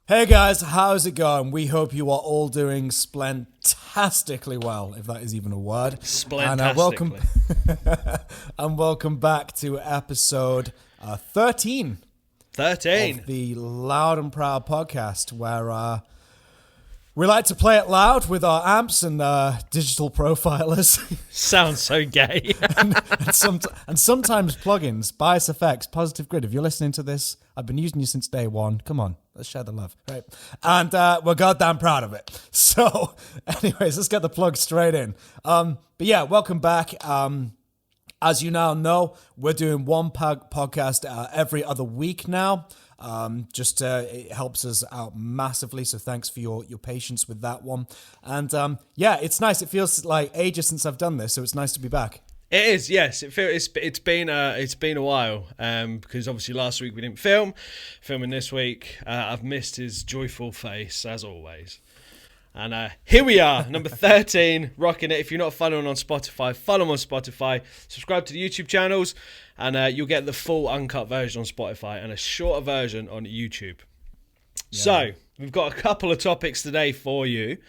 Hey guys, how's it going? We hope you are all doing splentastically well, if that is even a word. Splentastically. And welcome back to episode 13 13. of the Loud and Proud podcast, where we like to play it loud with our amps and digital profilers. Sounds so gay. and sometimes plugins, bias effects, positive grid. If you're listening to this, I've been using you since day one. Come on, let's share the love, right? And we're goddamn proud of it. So, anyways, let's get the plug straight in. But yeah, welcome back. As you now know, we're doing one podcast every other week now. It helps us out massively. So thanks for your patience with that one. And yeah, it's nice. It feels like ages since I've done this, so it's nice to be back. It is, yes. It's been a while because obviously last week we didn't film. Filming this week, I've missed his joyful face as always. And here we are, number 13, rocking it. If you're not following on Spotify, follow them on Spotify. Subscribe to the YouTube channels, and you'll get the full uncut version on Spotify and a shorter version on YouTube. Yeah. So we've got a couple of topics today for you,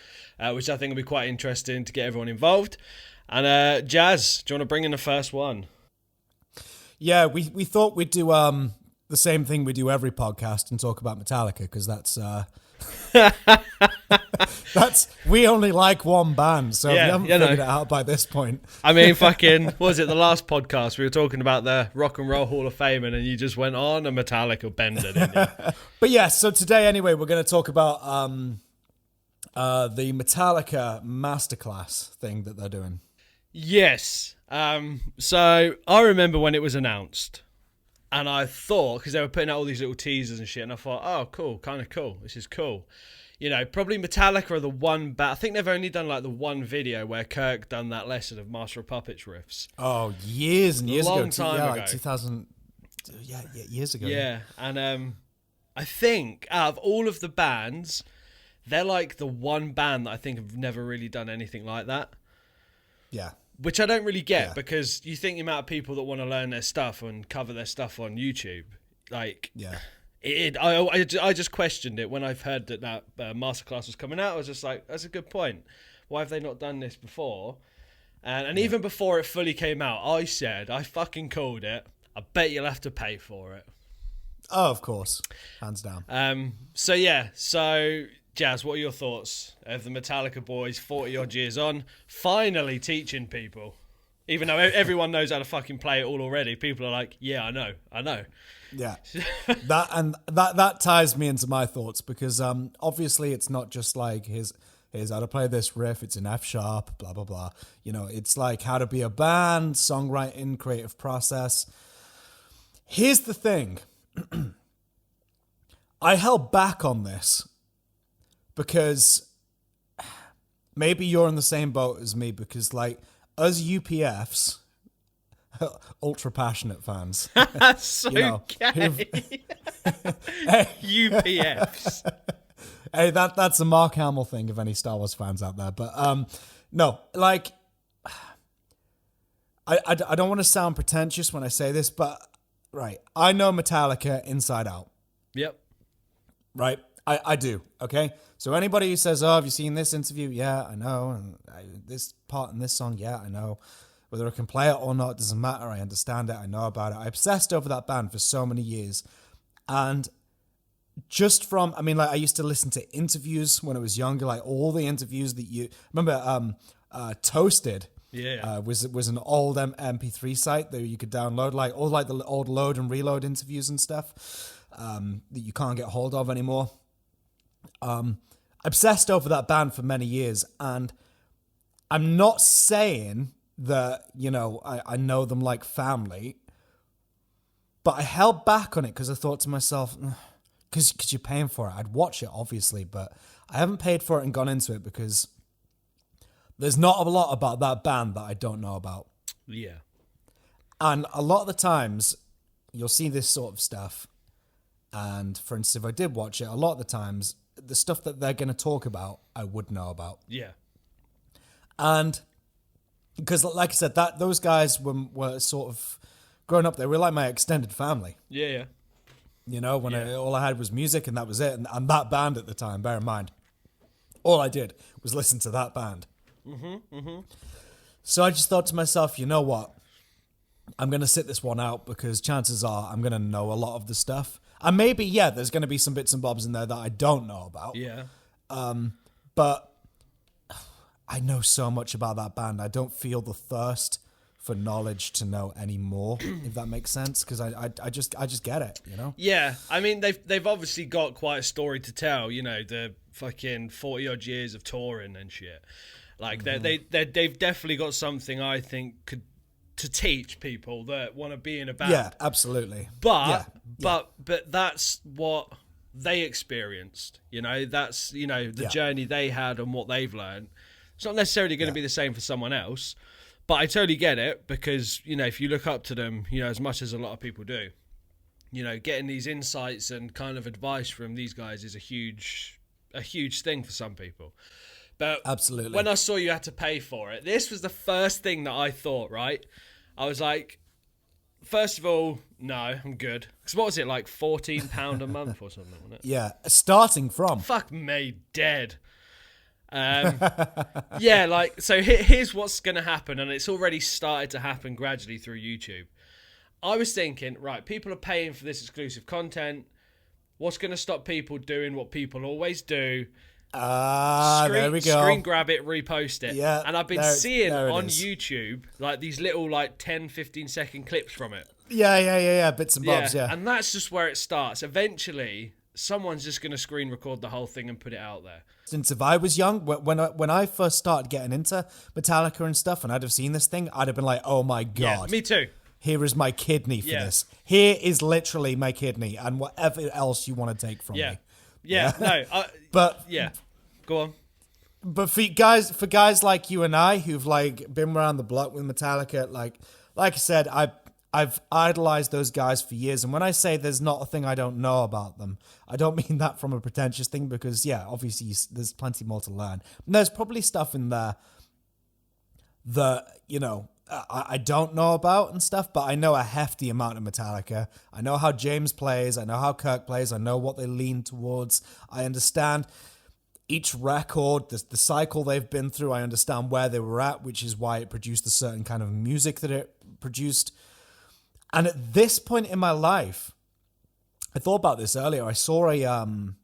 which I think will be quite interesting to get everyone involved. And Jazz, do you want to bring in the first one? Yeah, we thought we'd do the same thing we do every podcast and talk about Metallica, because that's we only like one band, so if you haven't figured it out by this point. I mean, fucking, what was it, the last podcast we were talking about the Rock and Roll Hall of Fame, and then you just went on a Metallica bender, didn't you? But yeah, so today anyway, we're going to talk about the Metallica Masterclass thing that they're doing. Yes. So I remember when it was announced, and I thought, because they were putting out all these little teasers and shit, and I thought, oh, cool, kind of cool. This is cool. You know, probably Metallica are the one band. I think they've only done like the one video where Kirk done that lesson of Master of Puppets riffs. Oh, years and years ago. Long time ago. Like 2000. Yeah, years ago. Yeah, and I think out of all of the bands, they're like the one band that I think have never really done anything like that. Yeah. Which I don't really get, because you think the amount of people that want to learn their stuff and cover their stuff on YouTube, like, yeah, I just questioned it when I've heard that Masterclass was coming out. I was just like, that's a good point. Why have they not done this before? And even before it fully came out, I said, I fucking called it. I bet you'll have to pay for it. Oh, of course, hands down. So Jazz, what are your thoughts of the Metallica boys, 40-odd years on, finally teaching people? Even though everyone knows how to fucking play it all already, people are like, yeah, I know. Yeah, that ties me into my thoughts, because obviously it's not just like here's how to play this riff, it's in F sharp, blah, blah, blah. You know, it's like how to be a band, songwriting, creative process. Here's the thing. I held back on this because maybe you're in the same boat as me, because like us UPFs, ultra passionate fans. That's so gay. UPFs. Hey, that's a Mark Hamill thing, if any Star Wars fans out there. But no, like, I don't want to sound pretentious when I say this, but right, I know Metallica inside out. Yep. Right? I do, okay? So anybody who says, oh, have you seen this interview? Yeah, I know. And this part in this song, yeah, I know. Whether I can play it or not, doesn't matter. I understand it. I know about it. I obsessed over that band for so many years. And just from, I mean, like, I used to listen to interviews when I was younger, like all the interviews that you remember, Toasted. Yeah. Was an old MP3 site that you could download, like all like the old load and reload interviews and stuff that you can't get hold of anymore. Obsessed over that band for many years, and I'm not saying that, you know, I know them like family, but I held back on it because I thought to myself, because you're paying for it, I'd watch it obviously, but I haven't paid for it and gone into it because there's not a lot about that band that I don't know about. Yeah. And a lot of the times you'll see this sort of stuff, and for instance, if I did watch it, a lot of the times the stuff that they're going to talk about, I would know about. Yeah. And because, like I said, those guys were sort of growing up. They were like my extended family. Yeah. You know, when all I had was music and that was it. And that band at the time, bear in mind, all I did was listen to that band. So I just thought to myself, you know what? I'm going to sit this one out because chances are I'm going to know a lot of the stuff. And maybe, there's going to be some bits and bobs in there that I don't know about. Yeah. But I know so much about that band. I don't feel the thirst for knowledge to know any more, if that makes sense, because I just get it, you know? Yeah, I mean, they've obviously got quite a story to tell, you know, the fucking 40-odd years of touring and shit. Like, they've definitely got something I think to teach people that want to be in a band. Yeah, absolutely. But that's what they experienced, you know? That's, you know, the journey they had and what they've learned. It's not necessarily going to be the same for someone else, but I totally get it because, you know, if you look up to them, you know, as much as a lot of people do, you know, getting these insights and kind of advice from these guys is a huge thing for some people. But absolutely, when I saw you had to pay for it, this was the first thing that I thought, right? I was like, first of all, no, I'm good. Because what was it, like £14 a month or something, wasn't it? Yeah, starting from. Fuck me, dead. Yeah, like, so here's what's going to happen, and it's already started to happen gradually through YouTube. I was thinking, right, people are paying for this exclusive content. What's going to stop people doing what people always do? There we go. Screen grab it, repost it. Yeah, and I've been seeing on YouTube, like, these little, like, 10, 15-second clips from it. Yeah, bits and bobs, yeah. And that's just where it starts. Eventually, someone's just going to screen record the whole thing and put it out there. Since if I was young, when I first started getting into Metallica and stuff, and I'd have seen this thing, I'd have been like, oh my God. Yeah, me too. Here is my kidney for this. Here is literally my kidney and whatever else you want to take from me. Yeah, no. But yeah, go on. But for guys like you and I who've like been around the block with Metallica, like I said, I've idolized those guys for years. And when I say there's not a thing I don't know about them, I don't mean that from a pretentious thing because, obviously there's plenty more to learn. And there's probably stuff in there that, you know, I don't know about and stuff, but I know a hefty amount of Metallica. I know how James plays. I know how Kirk plays. I know what they lean towards. I understand each record, the cycle they've been through. I understand where they were at, which is why it produced a certain kind of music that it produced. And at this point in my life, I thought about this earlier. I saw and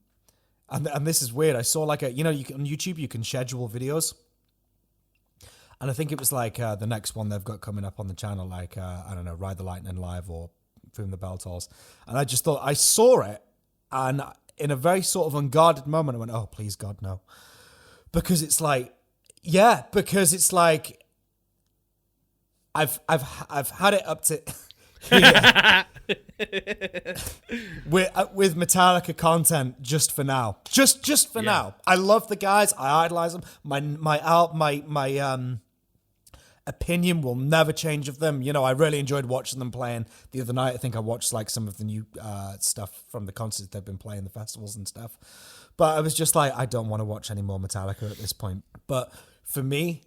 this is weird. I saw like on YouTube, you can schedule videos. And I think it was like the next one they've got coming up on the channel, like, I don't know, Ride the Lightning Live or Boom the Bell Tolls. And I just thought, I saw it, and in a very sort of unguarded moment, I went, oh, please, God, no. Because it's like, I've had it up to with Metallica content just for now. Just for now. I love the guys. I idolize them. My opinion will never change of them. You know, I really enjoyed watching them playing the other night. I think I watched like some of the new stuff from the concerts they've been playing, the festivals and stuff. But I was just like, I don't want to watch any more Metallica at this point. But for me,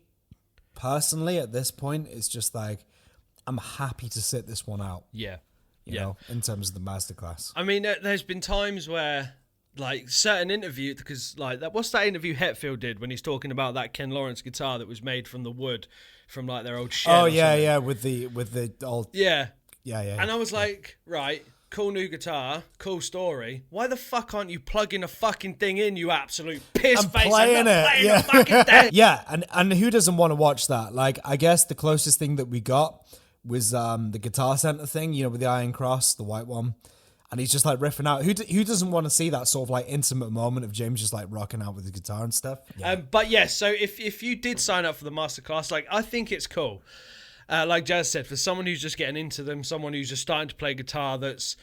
personally, at this point, it's just like, I'm happy to sit this one out. Yeah. You know, in terms of the masterclass. I mean, there's been times where, like, certain interview, because, like, what's that interview Hetfield did when he's talking about that Ken Lawrence guitar that was made from the wood from, like, their old shed? Oh, yeah, with the old... Yeah. Yeah. And I was like, right, cool new guitar, cool story. Why the fuck aren't you plugging a fucking thing in, you absolute piss face? I'm playing it. Playing the fucking thing. Yeah, and who doesn't want to watch that? Like, I guess the closest thing that we got was the Guitar Center thing, you know, with the Iron Cross, the white one. And he's just like riffing out. Who doesn't want to see that sort of like intimate moment of James just like rocking out with the guitar and stuff? Yeah. But yes, so if you did sign up for the masterclass, like, I think it's cool. Like Jazz said, for someone who's just getting into them, someone who's just starting to play guitar, that's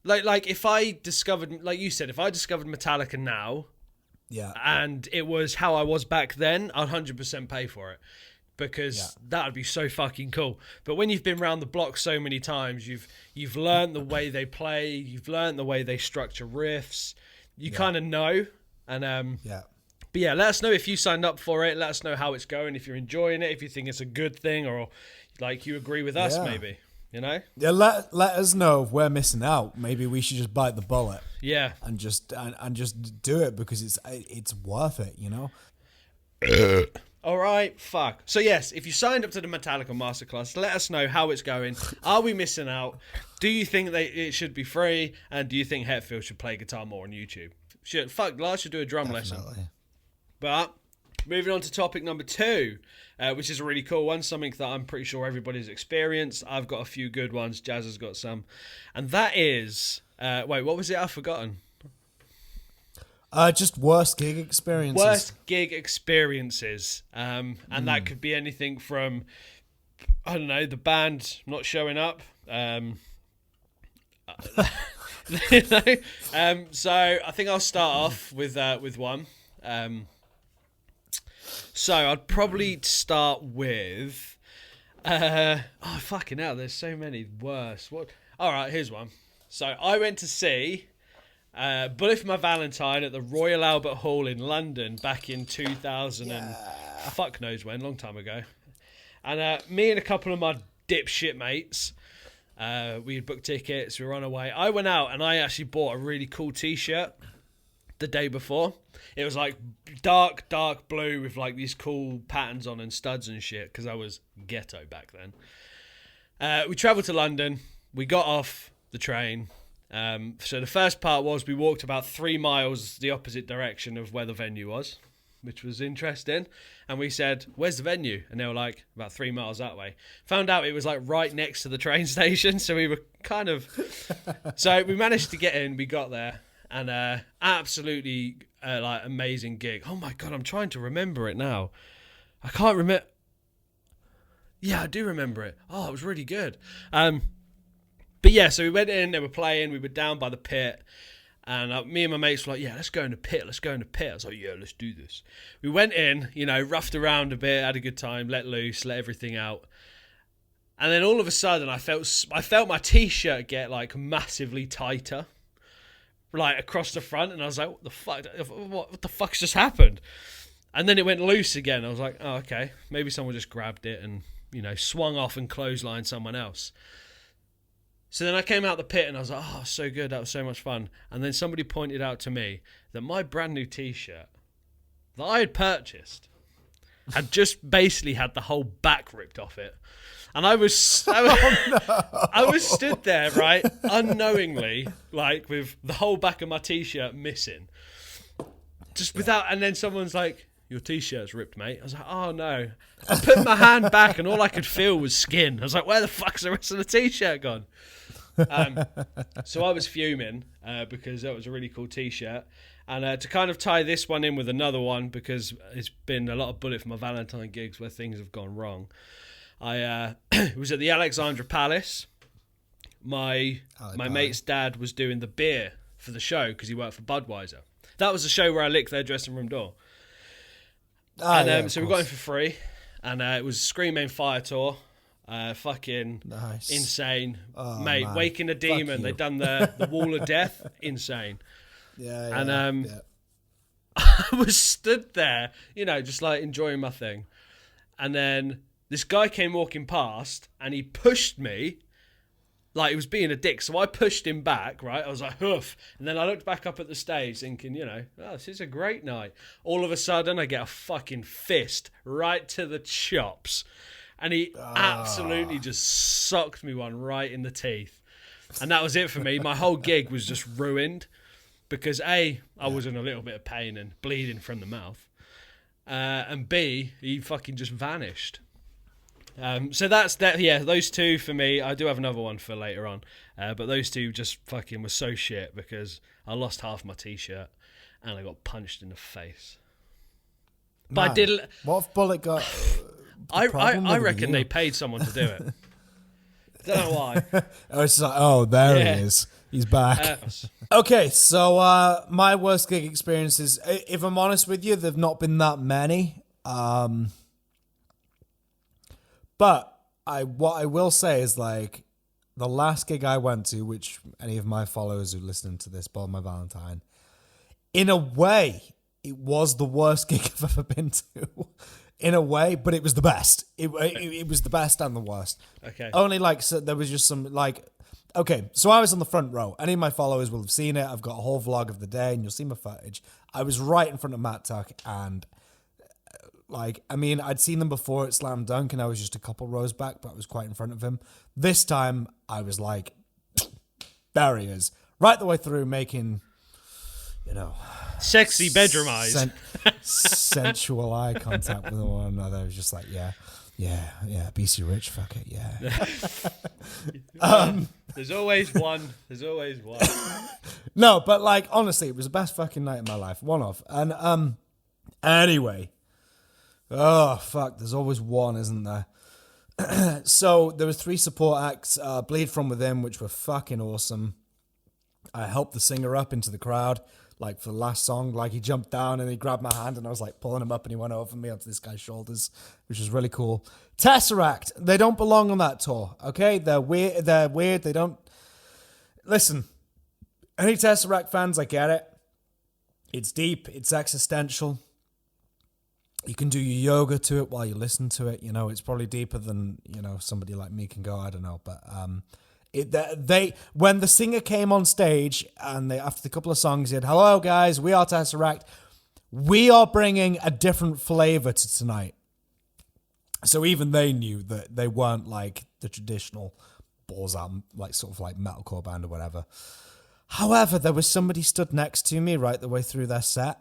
like if I discovered, like you said, if I discovered Metallica now, and it was how I was back then, I'd 100% pay for it. Because that would be so fucking cool. But when you've been around the block so many times, you've learned the way they play, you've learned the way they structure riffs. You kind of know. And but yeah, let us know if you signed up for it. Let us know how it's going, if you're enjoying it, if you think it's a good thing, or like you agree with us, maybe. you know? Yeah, let us know if we're missing out. Maybe we should just bite the bullet. Yeah. And just do it because it's worth it, you know? All right, fuck. So yes, if you signed up to the Metallica Masterclass, let us know how it's going. Are we missing out? Do you think it should be free? And do you think Hetfield should play guitar more on YouTube? Lars should do a drum lesson. But moving on to topic number 2, which is a really cool one, something that I'm pretty sure everybody's experienced. I've got a few good ones. Jazz has got some. And that is... wait, what was it? I've forgotten. Just worst gig experiences. Worst gig experiences. And that could be anything from, I don't know, the band not showing up. You know? So I think I'll start off with one. So I'd probably start with... fucking hell, there's so many worse. What? All right, here's one. So I went to see... Bullet for My Valentine at the Royal Albert Hall in London back in 2000 and fuck knows when, long time ago. And me and a couple of my dipshit mates, we had booked tickets, we were on our way. I went out and I actually bought a really cool t-shirt the day before. It was like dark blue with like these cool patterns on and studs and shit because I was ghetto back then. We travelled to London, we got off the train. So the first part was we walked about 3 miles the opposite direction of where the venue was, which was interesting. And we said, where's the venue? And they were like, about 3 miles that way. Found out it was like right next to the train station. So we were kind of... So we managed to get in, we got there. And absolutely like amazing gig. Oh my God, I'm trying to remember it now. I can't remember... Yeah, I do remember it. Oh, it was really good. But yeah, so we went in, they were playing, we were down by the pit, and me and my mates were like, yeah, let's go in the pit. I was like, yeah, let's do this. We went in, you know, roughed around a bit, had a good time, let loose, let everything out. And then all of a sudden, I felt my t-shirt get, like, massively tighter, like, across the front, and I was like, what the fuck's just happened? And then it went loose again. I was like, oh, okay, maybe someone just grabbed it and, you know, swung off and clotheslined someone else. So then I came out the pit and I was like, oh, so good. That was so much fun. And then somebody pointed out to me that my brand new t-shirt that I had purchased had just basically had the whole back ripped off it. And I was stood there, right, unknowingly, like with the whole back of my t-shirt missing. Just without, and then someone's like, your t-shirt's ripped, mate. I was like, oh no. I put my hand back and all I could feel was skin. I was like, where the fuck's the rest of the t-shirt gone? So I was fuming because that was a really cool t-shirt. And to kind of tie this one in with another one, because it's been a lot of Bullet for My Valentine gigs where things have gone wrong. I was at the Alexandra Palace. My mate's dad was doing the beer for the show because he worked for Budweiser. That was the show where I licked their dressing room door. So we got in for free. And it was Scream Aim Fire Tour. Fucking nice. Insane. Mate, man. Waking a Demon. They'd done the Wall of Death. Insane. Yeah. And I was stood there, you know, just like enjoying my thing. And then this guy came walking past and he pushed me like he was being a dick. So I pushed him back, right? I was like, hoof. And then I looked back up at the stage thinking, you know, oh, this is a great night. All of a sudden I get a fucking fist right to the chops. And he absolutely just socked me one right in the teeth. And that was it for me. My whole gig was just ruined because I was in a little bit of pain and bleeding from the mouth. And B, he fucking just vanished. So that's that. Yeah, those two for me. I do have another one for later on. But those two just fucking were so shit because I lost half my t-shirt and I got punched in the face. But Man, I did. What if Bullet got... I reckon they paid someone to do it. Don't know why. It's like, there he is. He's back. Okay, so my worst gig experiences, if I'm honest with you, they've not been that many. But what I will say is, like, the last gig I went to, which any of my followers who listen to this, Bullet My Valentine, in a way, it was the worst gig I've ever been to, in a way, but it was the best. It was the best and the worst. Okay. Only like so there was just some like. Okay, so I was on the front row. Any of my followers will have seen it. I've got a whole vlog of the day, and you'll see my footage. I was right in front of Matt Tuck, and like, I mean, I'd seen them before at Slam Dunk, and I was just a couple rows back, but I was quite in front of him. This time, I was like, there he is, right the way through, making, you know, sexy bedroom eyes, sensual eye contact with one another. I was just like, yeah, BC Rich, fuck it, yeah. There's always one. There's always one. No, but like, honestly, it was the best fucking night of my life. One off. And anyway. Oh, fuck. There's always one, isn't there? So there was 3 support acts. Bleed From Within, which were fucking awesome. I helped the singer up into the crowd, like for the last song. Like he jumped down and he grabbed my hand and I was like pulling him up and he went over me onto this guy's shoulders, which was really cool. Tesseract, they don't belong on that tour, okay? They're weird. They don't... Listen, any Tesseract fans, I get it. It's deep. It's existential. You can do your yoga to it while you listen to it. You know, it's probably deeper than, you know, somebody like me can go. I don't know. But when the singer came on stage and after a couple of songs, he said, "Hello, guys, we are Tesseract. We are bringing a different flavor to tonight." So even they knew that they weren't like the traditional balls out, like sort of like metalcore band or whatever. However, there was somebody stood next to me right the way through their set.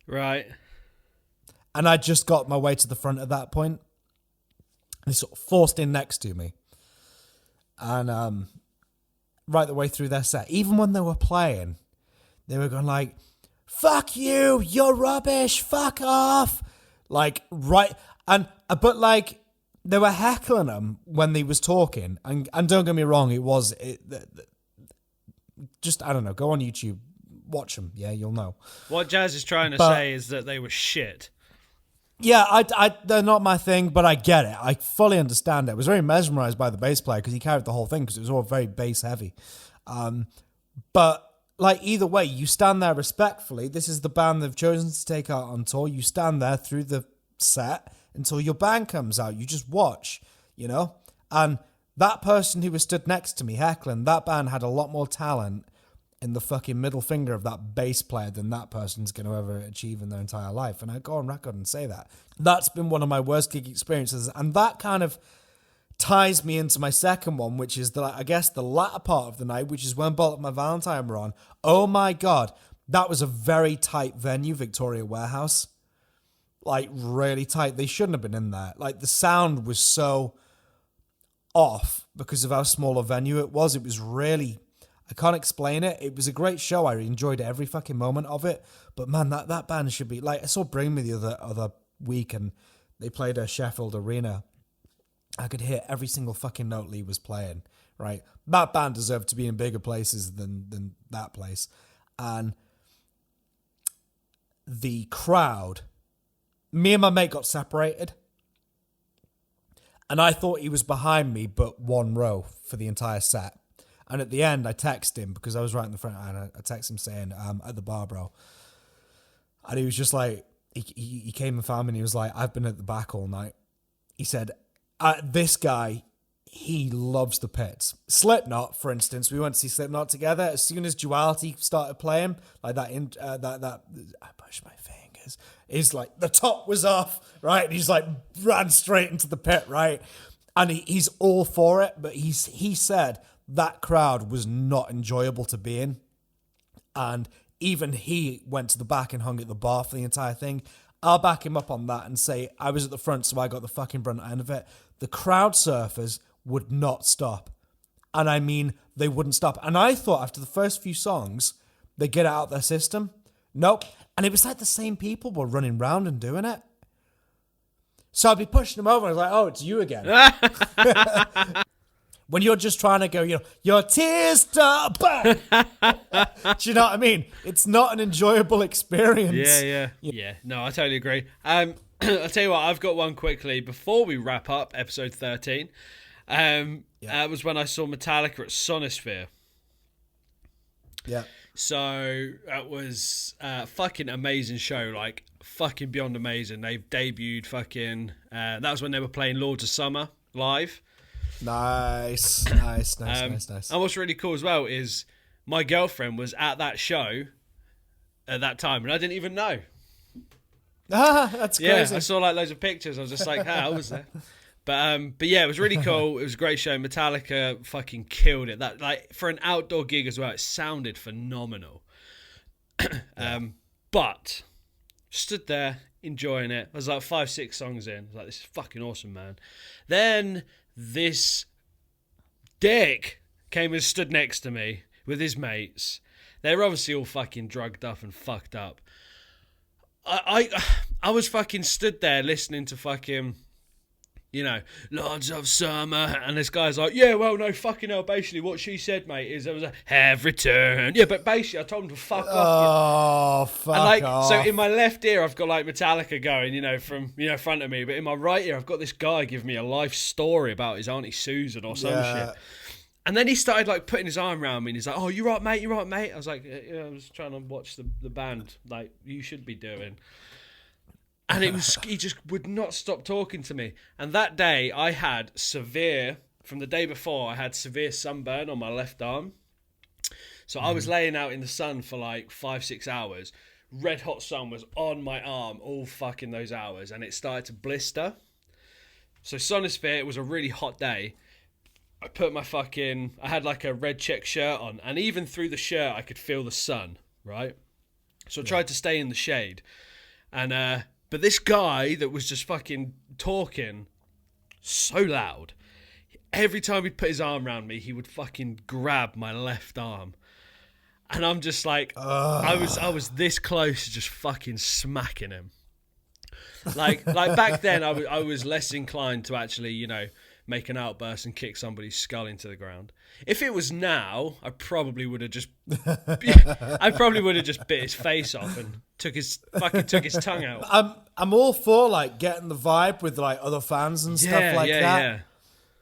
Right. And I just got my way to the front at that point. They sort of forced in next to me. And right the way through their set, even when they were playing, they were going like, "Fuck you, you're rubbish, fuck off." Like, right. But like, they were heckling him when he was talking. And don't get me wrong, just, I don't know, go on YouTube, watch them. Yeah, you'll know. What Jazz is trying to say is that they were shit. Yeah, they're not my thing, but I get it. I fully understand it. I was very mesmerized by the bass player because he carried the whole thing because it was all very bass heavy. But like either way, you stand there respectfully. This is the band they've chosen to take out on tour. You stand there through the set until your band comes out. You just watch, you know? And that person who was stood next to me heckling, that band had a lot more talent in the fucking middle finger of that bass player than that person's going to ever achieve in their entire life. And I go on record and say that. That's been one of my worst gig experiences. And that kind of ties me into my second one, which is, I guess, the latter part of the night, which is when Bolt My Valentine were on. Oh my God. That was a very tight venue, Victoria Warehouse. Like, really tight. They shouldn't have been in there. Like, the sound was so off because of how small a venue it was. It was really... I can't explain it. It was a great show. I enjoyed every fucking moment of it. But man, that band should be like, I saw Bring Me the other week and they played a Sheffield Arena. I could hear every single fucking note Lee was playing, right? That band deserved to be in bigger places than that place. And the crowd, me and my mate got separated. And I thought he was behind me, but one row for the entire set. And at the end, I texted him because I was right in the front, and I texted him saying, "At the bar, bro." And he was just like, he came and found me, and he was like, "I've been at the back all night." He said, "This guy, he loves the pits." Slipknot, for instance, we went to see Slipknot together. As soon as Duality started playing, like that, I pushed my fingers. He's like, the top was off, right? And he's like, ran straight into the pit, right? And he's all for it, but he said that crowd was not enjoyable to be in. And even he went to the back and hung at the bar for the entire thing. I'll back him up on that and say I was at the front, so I got the fucking brunt end of it. The crowd surfers would not stop. And I mean, they wouldn't stop. And I thought after the first few songs, they'd get it out of their system. Nope. And it was like the same people were running round and doing it. So I'd be pushing them over and I was like, "Oh, it's you again." When you're just trying to go, your tears stop. Do you know what I mean? It's not an enjoyable experience. Yeah. No, I totally agree. I'll tell you what, I've got one quickly before we wrap up episode 13. It was when I saw Metallica at Sonosphere. Yeah. So that was a fucking amazing show, like fucking beyond amazing. They've debuted fucking, that was when they were playing Lords of Summer live. Nice. And what's really cool as well is my girlfriend was at that show at that time and I didn't even know. That's crazy. Yeah, I saw like loads of pictures. I was just like, I was there. But yeah, it was really cool. It was a great show. Metallica fucking killed it. That, like, for an outdoor gig as well, it sounded phenomenal. But stood there enjoying it. I was like 5-6 songs in. I was like, this is fucking awesome, man. Then this dick came and stood next to me with his mates. They were obviously all fucking drugged up and fucked up. I was fucking stood there listening to fucking, you know, Lords of Summer, and this guy's like, yeah, well, no, fucking hell, basically what she said, mate, is there was a have returned. Yeah, but basically I told him to fuck off. Oh, fuck and like, off. so in my left ear, I've got like Metallica going, you know, from, you know, front of me, but in my right ear, I've got this guy giving me a life story about his Auntie Susan or some shit. And then he started like putting his arm around me and he's like, oh, you right, mate? You right, mate? I was like, yeah, I was trying to watch the band like you should be doing. And it was, he just would not stop talking to me. And that day I had from the day before, I had severe sunburn on my left arm. So I was laying out in the sun for like 5-6 hours. Red hot sun was on my arm all fucking those hours. And it started to blister. So Sonosphere, it was a really hot day. I put I had like a red check shirt on, and even through the shirt, I could feel the sun, right? So I tried to stay in the shade. And, but this guy that was just fucking talking so loud, every time he'd put his arm around me, he would fucking grab my left arm. And I'm just like, I was this close to just fucking smacking him. Like back then, I was less inclined to actually, you know, make an outburst and kick somebody's skull into the ground. If it was now, I probably would have just bit his face off and took his tongue out. I'm all for like getting the vibe with like other fans and stuff like that. Yeah.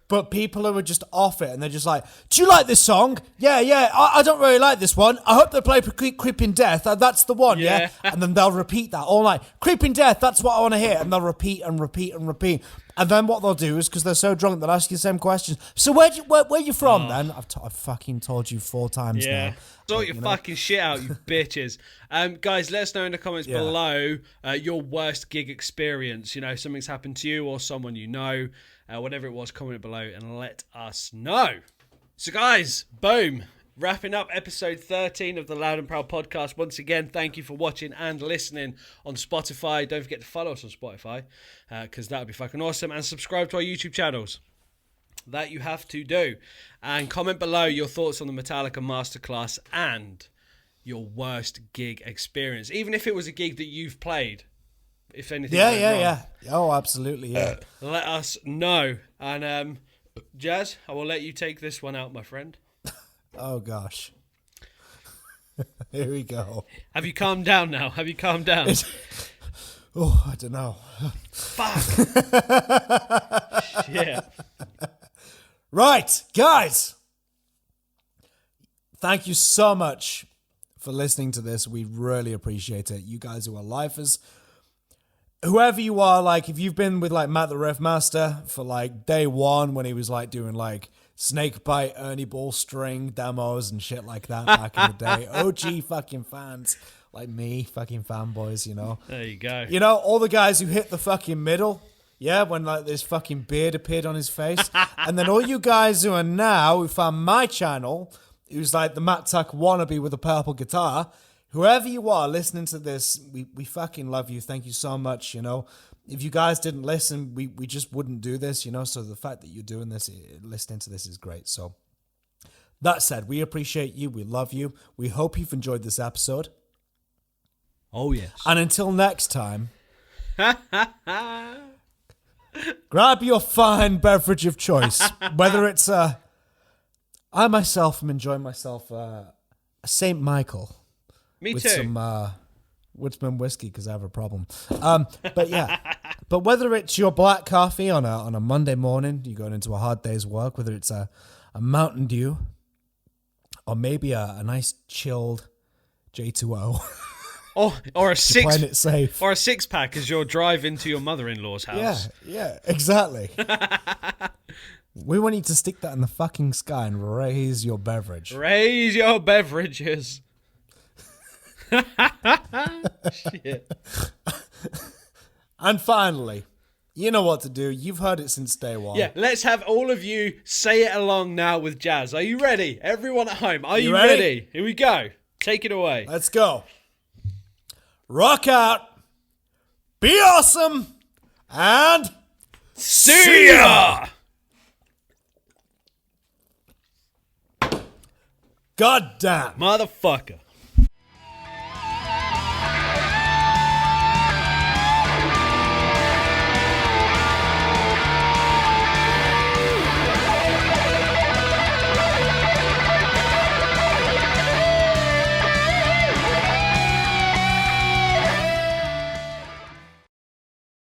But people who are just off it and they're just like, do you like this song? Yeah, I don't really like this one. I hope they play Creeping Death. That's the one, yeah? And then they'll repeat that all night. Creeping Death, that's what I want to hear. And they'll repeat and repeat and repeat. And then what they'll do is, because they're so drunk, they'll ask you the same questions. So where you from then? I've fucking told you 4 times now. Sort your fucking shit out, you bitches. Guys, let us know in the comments below your worst gig experience. You know, something's happened to you or someone you know. Whatever it was, comment below and let us know. So guys, boom. Wrapping up episode 13 of the Loud and Proud podcast. Once again, thank you for watching and listening on Spotify. Don't forget to follow us on Spotify because that would be fucking awesome. And subscribe to our YouTube channels. That you have to do. And comment below your thoughts on the Metallica Masterclass and your worst gig experience. Even if it was a gig that you've played. If anything wrong. Oh, absolutely, yeah. Let us know. And Jazz, I will let you take this one out, my friend. Oh, gosh. Here we go. Have you calmed down now? Have you calmed down? I don't know. Fuck. Shit. Right, guys. Thank you so much for listening to this. We really appreciate it. You guys who are lifers, whoever you are, like if you've been with like Matt the Riff Master for like day one when he was like doing like Snakebite, Ernie Ball string demos and shit like that back in the day. OG fucking fans like me, fucking fanboys, you know. There you go. You know, all the guys who hit the fucking middle, yeah, when like this fucking beard appeared on his face. And then all you guys who are now, who found my channel, who's like the Matt Tuck wannabe with a purple guitar, whoever you are listening to this, we fucking love you. Thank you so much, you know. If you guys didn't listen, we just wouldn't do this, you know. So the fact that you're doing this, listening to this is great. So that said, we appreciate you. We love you. We hope you've enjoyed this episode. Oh, yes. And until next time, grab your fine beverage of choice. Whether it's, I myself am enjoying myself a St. Michael. Me with too. Some Woodsman whiskey because I have a problem. But yeah, but whether it's your black coffee on a Monday morning, you're going into a hard day's work, whether it's a Mountain Dew or maybe a nice chilled J2O. Or a Playing it safe. or a 6-pack as you're driving to your mother-in-law's house. Yeah, exactly. We want you to stick that in the fucking sky and raise your beverage. Raise your beverages. Shit. And finally, you know what to do. You've heard it since day one. Yeah, let's have all of you say it along now with Jazz. Are you ready? Everyone at home, are you ready? ready? Here we go. Take it away. Let's go. Rock out. Be awesome. And See ya! God damn. Motherfucker.